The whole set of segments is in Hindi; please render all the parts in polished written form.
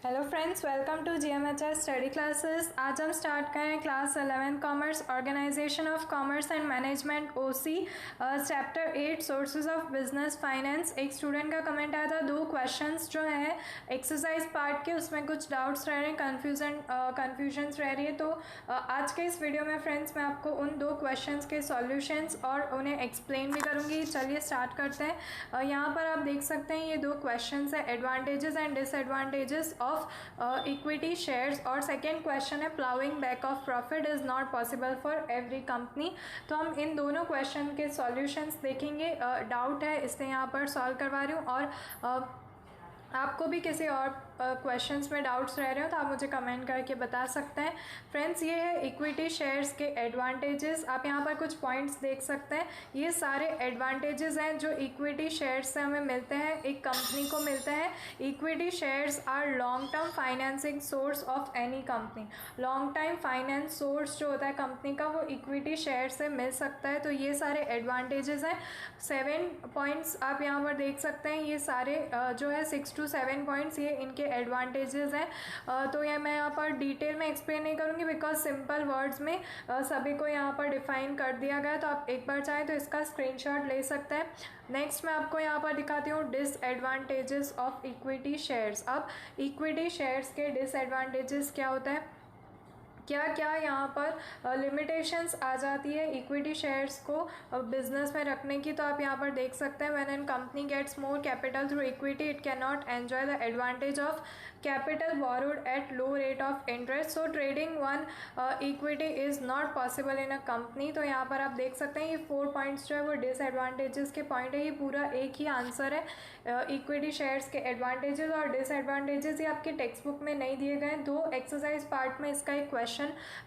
Hello friends, welcome to GMHS study classes. आज हम स्टार्ट करें class 11 commerce, organisation of commerce and management OC, chapter 8 sources of business finance. एक स्टूडेंट का कमेंट आया था, 2 क्वेश्चंस जो है एक्सरसाइज पार्ट के, उसमें कुछ डाउट्स रह रहे हैं, कन्फ्यूजन्स रह रही है। तो आज के इस वीडियो में फ्रेंड्स मैं आपको उन 2 क्वेश्चंस के सॉल्यूशंस और उन्हें एक्सप्लेन भी करूँगी। चलिए स्टार्ट करते हैं। यहाँ पर आप देख सकते हैं ये 2 क्वेश्चंस है, advantages and disadvantages of equity shares, और सेकेंड क्वेश्चन है ploughing back of profit is not possible for every company. तो हम इन दोनों क्वेश्चन के सॉल्यूशंस देखेंगे। डाउट है इसलिए यहाँ पर सॉल्व करवा रही हूँ, और आपको भी किसी और क्वेश्चंस में डाउट्स रह रहे हो तो आप मुझे कमेंट करके बता सकते हैं। फ्रेंड्स, ये है इक्विटी शेयर्स के एडवांटेजेस। आप यहाँ पर कुछ पॉइंट्स देख सकते हैं, ये सारे एडवांटेजेस हैं जो इक्विटी शेयर्स से हमें मिलते हैं, एक कंपनी को मिलते हैं। Equity shares are long term financing source of any company. Long time finance source जो होता है कंपनी का, वो इक्विटी शेयर से मिल सकता है। तो ये सारे एडवांटेजेस हैं। 7 पॉइंट्स आप यहाँ पर देख सकते हैं, ये सारे जो है 6 to 7 पॉइंट्स ये इनके एडवांटेजेस हैं। तो ये मैं यहाँ पर डिटेल में एक्सप्लेन नहीं करूँगी, बिकॉज सिंपल वर्ड्स में सभी को यहाँ पर डिफाइन कर दिया गया है। तो आप एक बार चाहें तो इसका स्क्रीनशॉट ले सकते हैं। नेक्स्ट मैं आपको यहाँ पर दिखाती हूँ डिसएडवांटेजेस ऑफ इक्विटी शेयर्स। अब इक्विटी शेयर्स के डिसएडवांटेजेस क्या होता है, क्या क्या यहाँ पर लिमिटेशंस आ जाती है इक्विटी शेयर्स को बिजनेस में रखने की। तो आप यहाँ पर देख सकते हैं, when an company gets more capital through equity it can not enjoy the advantage of capital borrowed at low rate of interest, so trading on equity is not possible in a company. तो यहाँ पर आप देख सकते हैं ये 4 पॉइंट्स जो है वो डिसएडवांटेजेस के पॉइंट है। ये पूरा एक ही आंसर है। इक्विटी शेयर्स के एडवांटेजेस और डिसएडवांटेजेस ये आपके टेक्स्ट बुक में नहीं दिए गए, 2 एक्सरसाइज पार्ट में इसका एक क्वेश्चन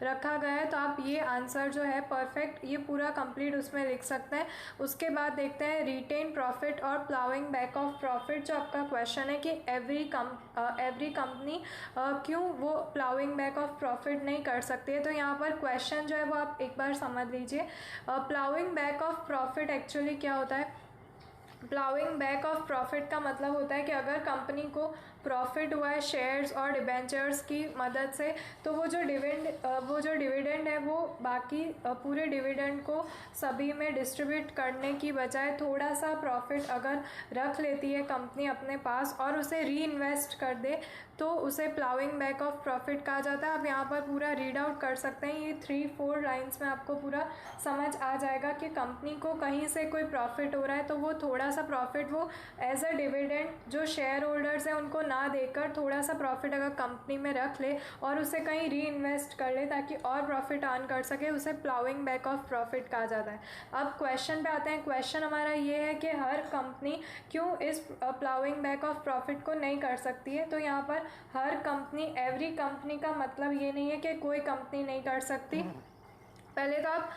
रखा गया है। तो आप ये आंसर जो है परफेक्ट ये पूरा कंप्लीट उसमें लिख सकते हैं। उसके बाद देखते हैं रिटेन प्रॉफिट और प्लाउइंग बैक ऑफ प्रॉफिट। जो आपका क्वेश्चन है कि एवरी कंपनी क्यों वो प्लाउइंग बैक ऑफ प्रॉफिट नहीं कर सकती है। तो यहाँ पर क्वेश्चन जो है वो आप एक बार समझ लीजिए। Ploughing back of profit actually क्या होता है। प्लाउइंग बैक ऑफ प्रॉफिट का मतलब होता है कि अगर कंपनी को प्रॉफिट हुआ है शेयर्स और डिबेंचर्स की मदद से, तो वो जो डिविडेंड है वो बाकी पूरे डिविडेंड को सभी में डिस्ट्रीब्यूट करने की बजाय थोड़ा सा प्रॉफिट अगर रख लेती है कंपनी अपने पास और उसे री इन्वेस्ट कर दे, तो उसे प्लाउइंग बैक ऑफ प्रॉफिट कहा जाता है। आप यहाँ पर पूरा रीड आउट कर सकते हैं, ये 3-4 लाइन्स में आपको पूरा समझ आ जाएगा कि कंपनी को कहीं से कोई प्रॉफिट हो रहा है तो वो थोड़ा सा प्रॉफिट वो एज अ डिविडेंड जो शेयर होल्डर्स हैं उनको ना देकर थोड़ा सा प्रॉफिट अगर कंपनी में रख ले और उसे कहीं री इन्वेस्ट कर ले ताकि और प्रॉफिट अर्न कर सके, उसे प्लाउइंग बैक ऑफ प्रॉफिट कहा जाता है। अब क्वेश्चन पे आते हैं। क्वेश्चन हमारा ये है कि हर कंपनी क्यों इस प्लाउइंग बैक ऑफ प्रॉफिट को नहीं कर सकती है। तो यहाँ पर हर कंपनी, एवरी कंपनी का मतलब ये नहीं है कि कोई कंपनी नहीं कर सकती। पहले तो आप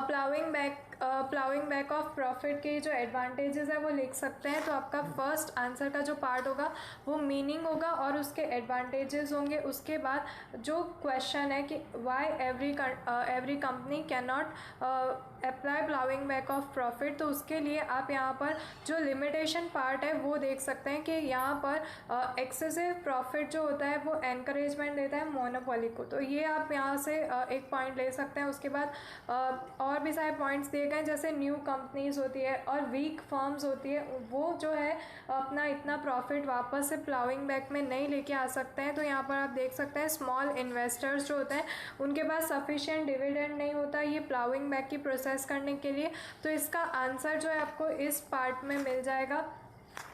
प्लाउइंग बैक ऑफ प्रॉफिट के जो एडवांटेजेस है वो लिख सकते हैं। तो आपका फर्स्ट आंसर का जो पार्ट होगा वो मीनिंग होगा और उसके एडवांटेजेस होंगे। उसके बाद जो क्वेश्चन है कि why every company can not apply ploughing back of profit, तो उसके लिए आप यहाँ पर जो लिमिटेशन पार्ट है वो देख सकते हैं कि यहाँ पर एक्सेसिव प्रॉफिट जो होता है वो एनकरेजमेंट देता है मोनोपोली को। तो ये आप यहाँ से एक पॉइंट ले सकते हैं। उसके बाद और भी सारे पॉइंट्स दिए गए, जैसे न्यू कंपनीज होती है और वीक फर्म्स होती है, वो जो है अपना इतना प्रॉफिट वापस से प्लाउइंग बैक में नहीं लेके आ सकते हैं। तो यहाँ पर आप देख सकते हैं स्मॉल इन्वेस्टर्स जो होते हैं उनके पास सफिशिएंट डिविडेंड नहीं होता ये प्लाउइंग बैक की प्रोसेस करने के लिए। तो इसका आंसर जो है आपको इस पार्ट में मिल जाएगा।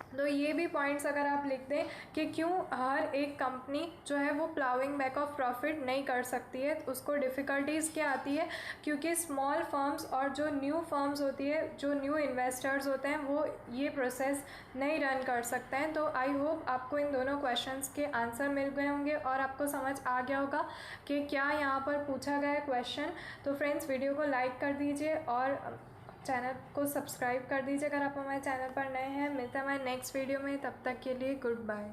तो ये भी पॉइंट्स अगर आप लिख दें कि क्यों हर एक कंपनी जो है वो प्लाउइंग बैक ऑफ प्रॉफिट नहीं कर सकती है, उसको डिफ़िकल्टीज़ क्या आती है, क्योंकि स्मॉल फर्म्स और जो न्यू फर्म्स होती है, जो न्यू इन्वेस्टर्स होते हैं, वो ये प्रोसेस नहीं रन कर सकते हैं। तो आई होप आपको इन दोनों क्वेश्चंस के आंसर मिल गए होंगे और आपको समझ आ गया होगा कि क्या यहाँ पर पूछा गया है क्वेश्चन। तो फ्रेंड्स, वीडियो को लाइक कर दीजिए और चैनल को सब्सक्राइब कर दीजिए अगर आप हमारे चैनल पर नए हैं। मिलते हैं हमारे नेक्स्ट वीडियो में, तब तक के लिए गुड बाय।